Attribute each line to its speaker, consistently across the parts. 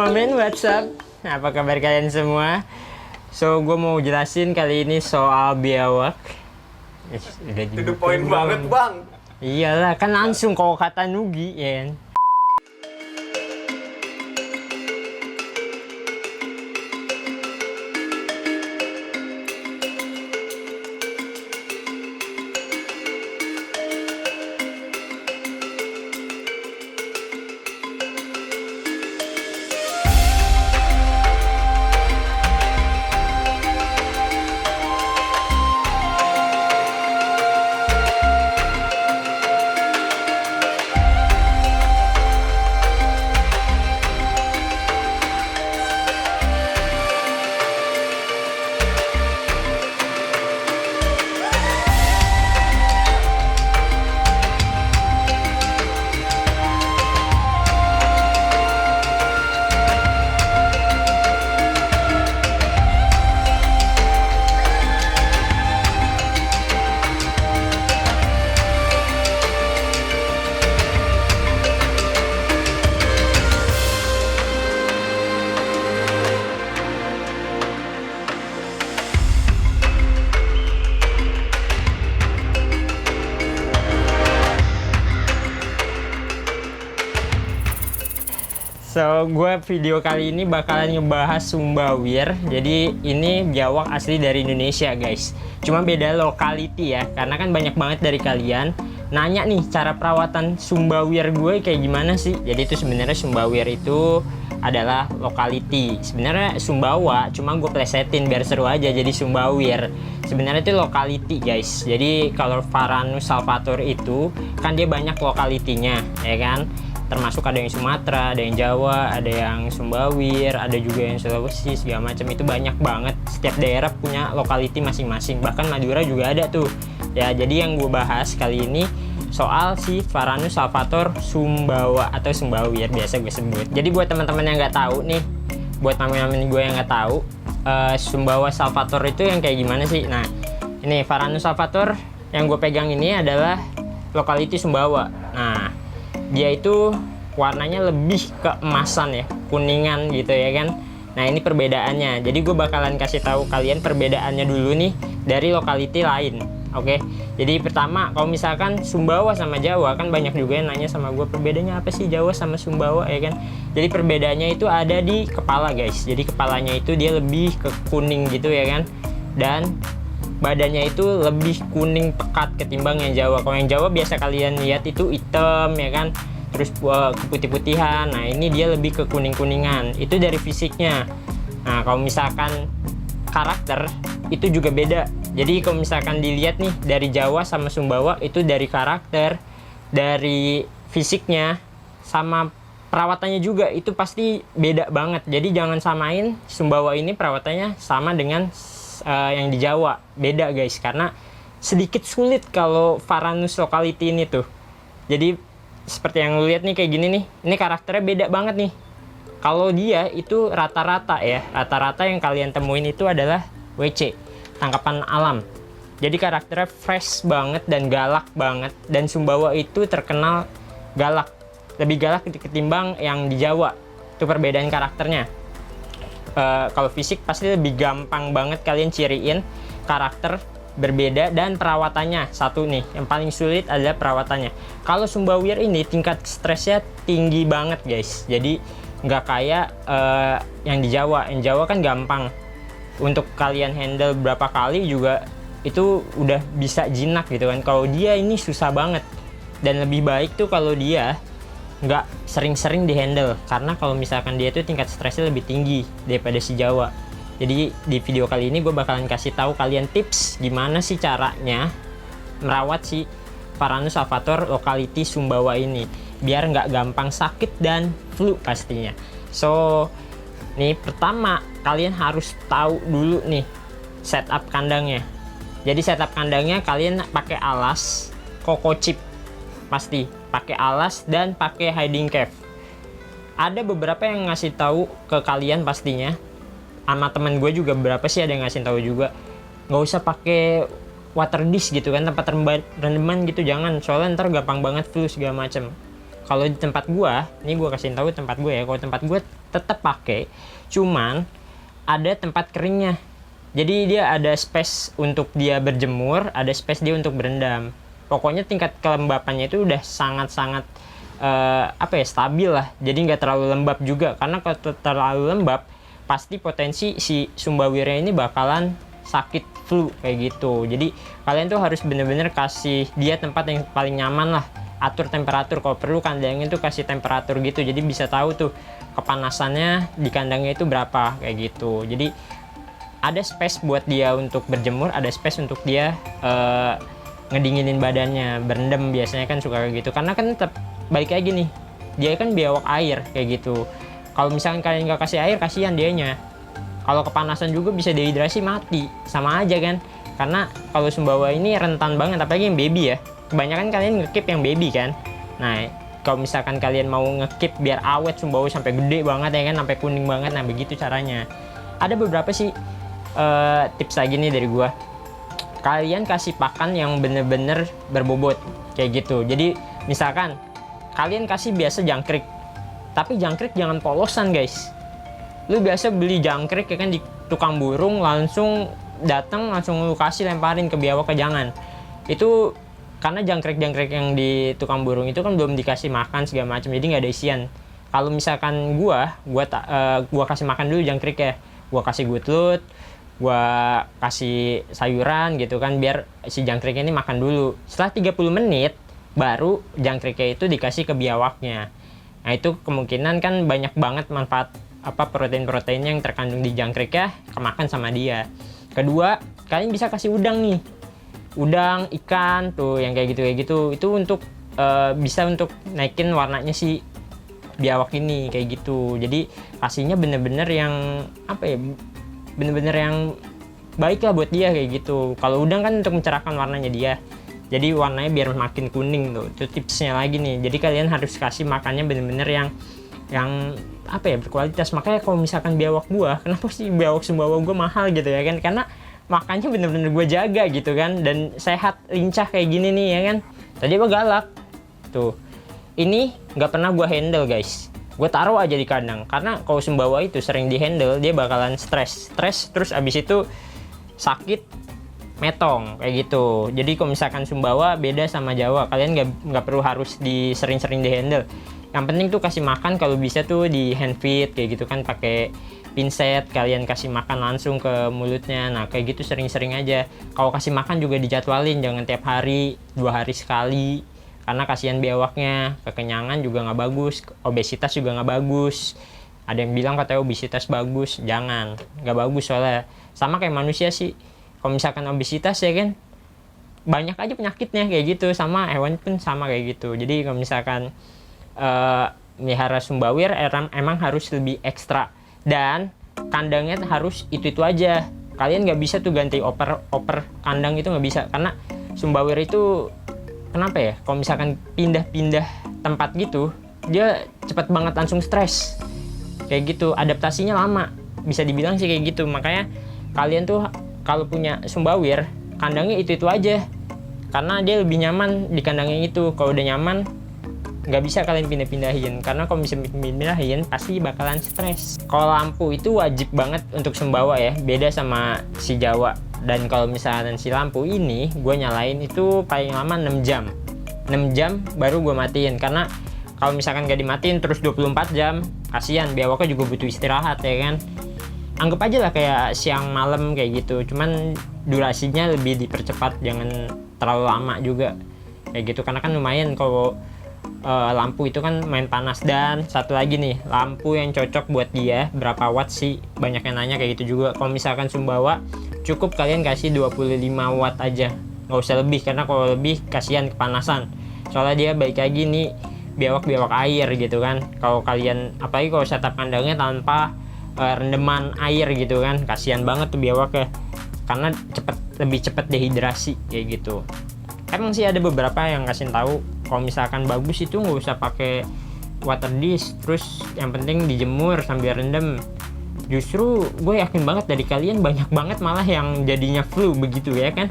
Speaker 1: Halo men, what's up? Apa kabar kalian semua? So, gue mau jelasin kali ini soal biawak. Udah
Speaker 2: To the point banget, Bang.
Speaker 1: Iyalah, kan langsung kau kata Nugi, ya kan? So, gue video kali ini bakalan ngebahas Sumbawir. Jadi, ini biawak asli dari Indonesia, guys. Cuma beda lokality ya, karena kan banyak banget dari kalian nanya nih, cara perawatan Sumbawir gue kayak gimana sih? Jadi, itu sebenarnya Sumbawir itu adalah lokality. Sebenarnya Sumbawa, cuma gue plesetin biar seru aja jadi Sumbawir. Sebenarnya itu lokality, guys. Jadi, kalau Varanus salvator itu, kan dia banyak lokalitinya, ya kan? Termasuk ada yang Sumatera, ada yang Jawa, ada yang Sumbawir, ada juga yang Sulawesi, segala macam. Itu banyak banget, setiap daerah punya lokality masing-masing, bahkan Madura juga ada tuh ya. Jadi yang gue bahas kali ini soal si Varanus salvator Sumbawa atau Sumbawir biasa gue sebut. Jadi buat teman-teman yang nggak tahu nih, buat mami-mami gue yang nggak tahu, Sumbawa salvator itu yang kayak gimana sih? Nah, ini Varanus salvator yang gue pegang ini adalah lokality Sumbawa. Nah, dia itu warnanya lebih keemasan ya, kuningan gitu ya kan. Nah, ini perbedaannya. Jadi gue bakalan kasih tahu kalian perbedaannya dulu nih dari lokality lain. Oke. Jadi pertama, kalau misalkan Sumbawa sama Jawa, kan banyak juga yang nanya sama gue perbedaannya apa sih Jawa sama Sumbawa ya kan. Jadi perbedaannya itu ada di kepala, guys. Jadi kepalanya itu dia lebih ke kuning gitu ya kan. Dan badannya itu lebih kuning pekat ketimbang yang Jawa. Kalau yang Jawa biasa kalian lihat itu hitam ya kan, terus keputih-putihan. Nah, ini dia lebih ke kuning-kuningan. Itu dari fisiknya. Nah, kalau misalkan karakter itu juga beda. Jadi kalau misalkan dilihat nih dari Jawa sama Sumbawa, itu dari karakter, dari fisiknya, sama perawatannya juga itu pasti beda banget. Jadi jangan samain Sumbawa ini perawatannya sama dengan yang di Jawa. Beda, guys, karena sedikit sulit kalau Varanus lokality ini tuh. Jadi seperti yang lu lihat nih kayak gini nih, ini karakternya beda banget nih. Kalau dia itu rata-rata ya, rata-rata yang kalian temuin itu adalah WC, tangkapan alam. Jadi karakternya fresh banget dan galak banget. Dan Sumbawa itu terkenal galak, lebih galak ketimbang yang di Jawa. Itu perbedaan karakternya. Kalau fisik pasti lebih gampang banget kalian ciriin karakter berbeda. Dan perawatannya satu nih, yang paling sulit adalah perawatannya. Kalau Sumbawir ini tingkat stresnya tinggi banget, guys. Jadi nggak kayak yang di Jawa. Yang Jawa kan gampang, untuk kalian handle berapa kali juga itu udah bisa jinak gitu kan. Kalau dia ini susah banget, dan lebih baik tuh kalau dia nggak sering-sering dihandle, karena kalau misalkan dia tuh tingkat stresnya lebih tinggi daripada si Jawa. Jadi di video kali ini gue bakalan kasih tahu kalian tips gimana sih caranya merawat si Varanus salvator lokality Sumbawa ini biar nggak gampang sakit dan flu pastinya. So, nih pertama kalian harus tahu dulu nih setup kandangnya. Jadi setup kandangnya kalian pakai alas Coco Chip, pasti pakai alas dan pakai hiding cave. Ada beberapa yang ngasih tahu ke kalian pastinya, sama temen gue juga beberapa sih ada yang ngasih tahu juga, nggak usah pakai water dish gitu kan, tempat rendaman gitu, jangan, soalnya ntar gampang banget flu segala macem. Kalau di tempat gue, ini gue kasih tahu tempat gue ya, kalau tempat gue tetap pakai, cuman ada tempat keringnya. Jadi dia ada space untuk dia berjemur, ada space dia untuk berendam. Pokoknya tingkat kelembapannya itu udah sangat-sangat stabil lah. Jadi nggak terlalu lembab juga, karena kalau terlalu lembab pasti potensi si Sumbawirnya ini bakalan sakit flu kayak gitu. Jadi kalian tuh harus bener-bener kasih dia tempat yang paling nyaman lah. Atur temperatur, kalau perlu kandangnya tuh kasih temperatur gitu, jadi bisa tahu tuh kepanasannya di kandangnya itu berapa kayak gitu. Jadi ada space buat dia untuk berjemur, ada space untuk dia ngedinginin badannya, berendam biasanya kan suka kayak gitu. Karena kan tetap balik lagi nih, dia kan biawak air kayak gitu. Kalau misalkan kalian nggak kasih air, kasihan dianya. Kalau kepanasan juga bisa dehidrasi, mati, sama aja kan. Karena kalau Sumbawa ini rentan banget, apalagi yang baby ya. Kebanyakan kalian ngekip yang baby kan. Nah, kalau misalkan kalian mau ngekip biar awet Sumbawa sampai gede banget ya kan, sampai kuning banget, nah begitu caranya. Ada beberapa sih tips lagi nih dari gua. Kalian kasih pakan yang bener-bener berbobot kayak gitu. Jadi misalkan kalian kasih biasa jangkrik, tapi jangkrik jangan polosan guys. Lu biasa beli jangkrik ya kan di tukang burung, langsung datang langsung lu kasih lemparin ke biawak, ke jangan. Itu karena jangkrik-jangkrik yang di tukang burung itu kan belum dikasih makan segala macam, jadi nggak ada isian. Kalau misalkan gua kasih makan dulu jangkrik ya, gua kasih gutlut, gua kasih sayuran gitu kan, biar si jangkrik ini makan dulu. Setelah 30 menit baru jangkriknya itu dikasih ke biawaknya. Nah itu kemungkinan kan banyak banget manfaat protein-protein yang terkandung di jangkrik ya, kemakan sama dia. Kedua, kalian bisa kasih udang nih, udang, ikan tuh yang kayak gitu. Itu untuk bisa untuk naikin warnanya si biawak ini kayak gitu. Jadi kasihnya bener-bener yang bener-bener yang baik lah buat dia kayak gitu. Kalau udang kan untuk mencerahkan warnanya dia, jadi warnanya biar makin kuning tuh. Itu tipsnya lagi nih. Jadi kalian harus kasih makannya bener-bener yang berkualitas. Makanya kalau misalkan biawak gua, kenapa sih biawak Sumbawa gua mahal gitu ya kan, karena makannya bener-bener gua jaga gitu kan, dan sehat lincah kayak gini nih ya kan. Tadi gua galak tuh, ini nggak pernah gua handle guys, gua taruh aja di kandang. Karena kalau Sumbawa itu sering di handle, dia bakalan stres terus abis itu sakit metong kayak gitu. Jadi kalau misalkan Sumbawa beda sama Jawa, kalian nggak perlu harus sering-sering di handle. Yang penting tuh kasih makan, kalau bisa tuh di hand feed kayak gitu kan, pakai pinset kalian kasih makan langsung ke mulutnya. Nah kayak gitu sering-sering aja. Kalau kasih makan juga dijadwalin, jangan tiap hari, 2 hari sekali, karena kasihan biawaknya. Kekenyangan juga nggak bagus, obesitas juga nggak bagus. Ada yang bilang katanya obesitas bagus, jangan, nggak bagus soalnya. Sama kayak manusia sih, kalau misalkan obesitas ya kan banyak aja penyakitnya kayak gitu, sama hewan pun sama kayak gitu. Jadi kalau misalkan melihara Sumbawir emang harus lebih ekstra, dan kandangnya harus itu aja. Kalian nggak bisa tuh ganti oper kandang, itu nggak bisa, karena Sumbawir itu kenapa ya, kalau misalkan pindah-pindah tempat gitu dia cepet banget langsung stres kayak gitu, adaptasinya lama, bisa dibilang sih kayak gitu. Makanya kalian tuh kalau punya Sumbawir, kandangnya itu aja, karena dia lebih nyaman di kandangnya itu. Kalau udah nyaman nggak bisa kalian pindah-pindahin, karena kalau bisa pindah-pindahin pasti bakalan stres. Kalau lampu itu wajib banget untuk Sumbawa ya, beda sama si Jawa. Dan kalau misalkan si lampu ini gue nyalain itu paling lama 6 jam baru gue matiin. Karena kalau misalkan gak dimatiin terus 24 jam, kasihan biawaknya juga butuh istirahat ya kan. Anggap aja lah kayak siang malam kayak gitu, cuman durasinya lebih dipercepat, jangan terlalu lama juga kayak gitu. Karena kan lumayan kalau lampu itu kan main panas. Dan satu lagi nih, lampu yang cocok buat dia berapa watt sih, banyak yang nanya kayak gitu juga. Kalau misalkan Sumbawa cukup kalian kasih 25 watt aja, nggak usah lebih, karena kalau lebih kasihan kepanasan. Soalnya dia baik lagi nih biawak air gitu kan. Kalau kalian apalagi kalau setup kandangnya tanpa rendeman air gitu kan, kasihan banget tuh biawak ya, karena lebih cepet dehidrasi kayak gitu. Emang sih ada beberapa yang kasih tahu kalau misalkan bagus itu nggak usah pakai water dish, terus yang penting dijemur sambil rendem. Justru gue yakin banget dari kalian banyak banget malah yang jadinya flu begitu ya kan.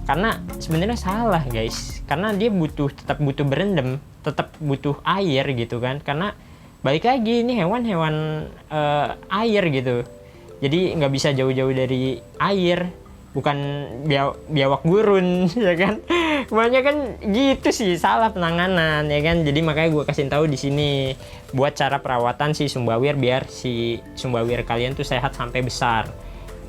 Speaker 1: Karena sebenarnya salah guys, karena dia tetap butuh berendam, tetap butuh air gitu kan. Karena balik lagi ini hewan-hewan air gitu, jadi nggak bisa jauh-jauh dari air, bukan biawak gurun ya kan. Banyak kan gitu sih, salah penanganan ya kan. Jadi makanya gue kasih tahu di sini buat cara perawatan si sumbawir biar si sumbawir kalian tuh sehat sampai besar.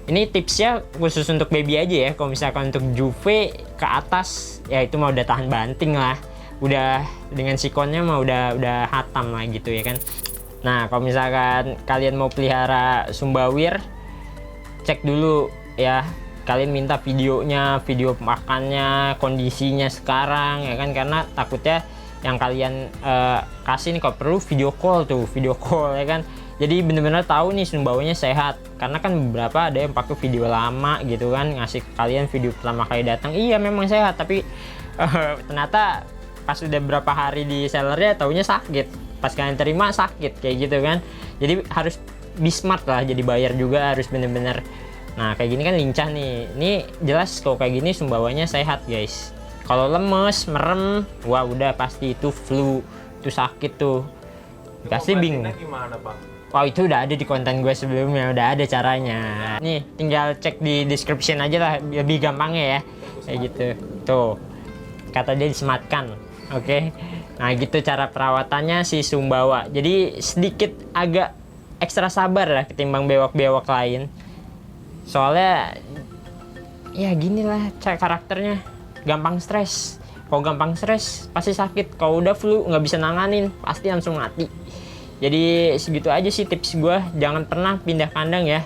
Speaker 1: Ini tipsnya khusus untuk baby aja ya. Kalau misalkan untuk juve ke atas ya itu mah udah tahan banting lah, udah dengan sikonnya mah udah hatam lah gitu ya kan. Nah kalau misalkan kalian mau pelihara sumbawir, cek dulu ya, kalian minta videonya, video makannya, kondisinya sekarang ya kan, karena takutnya yang kalian kasih nih kalau perlu video call ya kan. Jadi bener-bener tahu nih sumbawanya sehat, karena kan beberapa ada yang pakai video lama gitu kan, ngasih kalian video pertama kali datang iya memang sehat, tapi ternyata pas udah berapa hari di sellernya taunya sakit, pas kalian terima sakit kayak gitu kan. Jadi harus be smart lah, jadi bayar juga harus bener-bener. Nah kayak gini kan lincah nih, ini jelas kalau kayak gini sumbawanya sehat guys. Kalau lemes, merem, wah udah pasti itu flu, itu sakit tuh, pasti bingung.
Speaker 2: Gimana Bang?
Speaker 1: Wah itu udah ada di konten gue sebelumnya, udah ada caranya. Nih tinggal cek di description aja lah, lebih gampangnya ya, kayak gitu. Tuh, kata dia disematkan, oke. Nah gitu cara perawatannya si sumbawa. Jadi sedikit agak ekstra sabar lah ketimbang bewak-bewak lain. Soalnya ya gini lah karakternya, gampang stres. Kalau gampang stres pasti sakit, kalau udah flu nggak bisa nanganin pasti langsung mati. Jadi segitu aja sih tips gue, jangan pernah pindah kandang ya,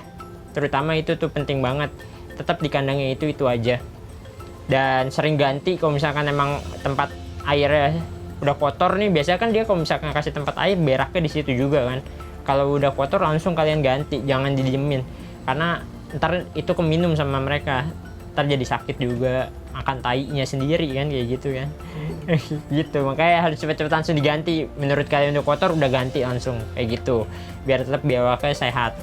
Speaker 1: terutama itu tuh penting banget, tetap di kandangnya itu aja. Dan sering ganti kalau misalkan emang tempat airnya udah kotor nih, biasanya kan dia kalau misalkan kasih tempat air beraknya di situ juga kan. Kalau udah kotor langsung kalian ganti, jangan didiemin, karena ntar itu keminum sama mereka, ntar jadi sakit juga, makan tainya sendiri kan kayak gitu kan. Gitu, makanya harus cepet-cepet langsung diganti. Menurut kalian udah kotor udah ganti langsung kayak gitu, biar tetap biawaknya sehat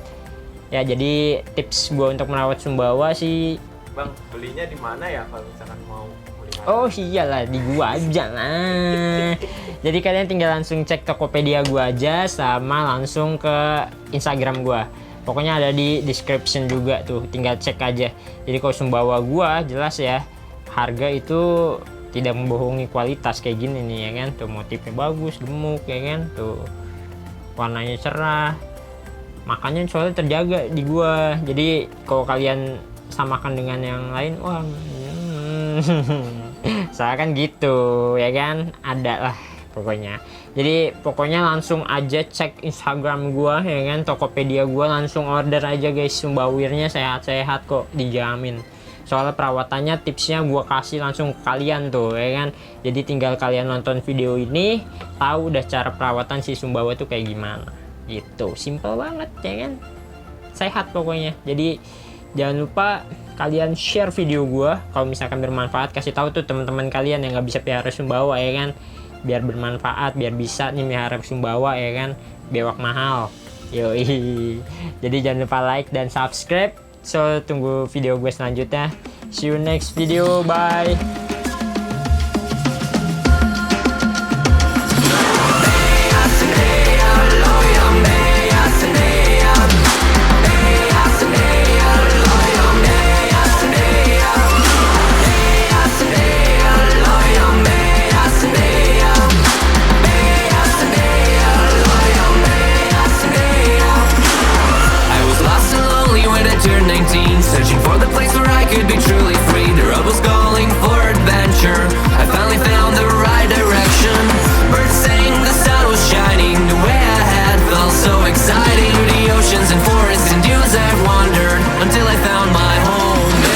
Speaker 1: ya. Jadi tips gue untuk merawat sumbawa sih
Speaker 2: Bang, belinya di mana ya kalau misalkan mau melihara?
Speaker 1: oh iyalah di gua aja lah. Jadi kalian tinggal langsung cek Tokopedia gua aja, sama langsung ke Instagram gua. Pokoknya ada di description juga tuh, tinggal cek aja. Jadi kalau sumbawa gua jelas ya, harga itu tidak membohongi kualitas kayak gini nih ya kan. Tuh motifnya bagus, gemuk ya kan, tuh warnanya cerah, makannya soalnya terjaga di gua. Jadi kalau kalian samakan dengan yang lain, wah saya kan gitu ya kan, ada lah pokoknya. Jadi pokoknya langsung aja cek Instagram gua ya kan, Tokopedia gua, langsung order aja guys. Sumbawirnya sehat-sehat kok, dijamin. Soalnya perawatannya tipsnya gua kasih langsung ke kalian tuh ya kan. Jadi tinggal kalian nonton video ini, tahu udah cara perawatan si sumbawa tuh kayak gimana gitu. Simple banget ya kan, sehat pokoknya. Jadi jangan lupa kalian share video gua kalau misalkan bermanfaat, kasih tahu tuh teman-teman kalian yang nggak bisa pelihara sumbawa ya kan, biar bermanfaat, biar bisa nih melihara sumbawa ya kan, bewak mahal. Yoi. Jadi jangan lupa like dan subscribe. So tunggu video gue selanjutnya. See you next video, bye.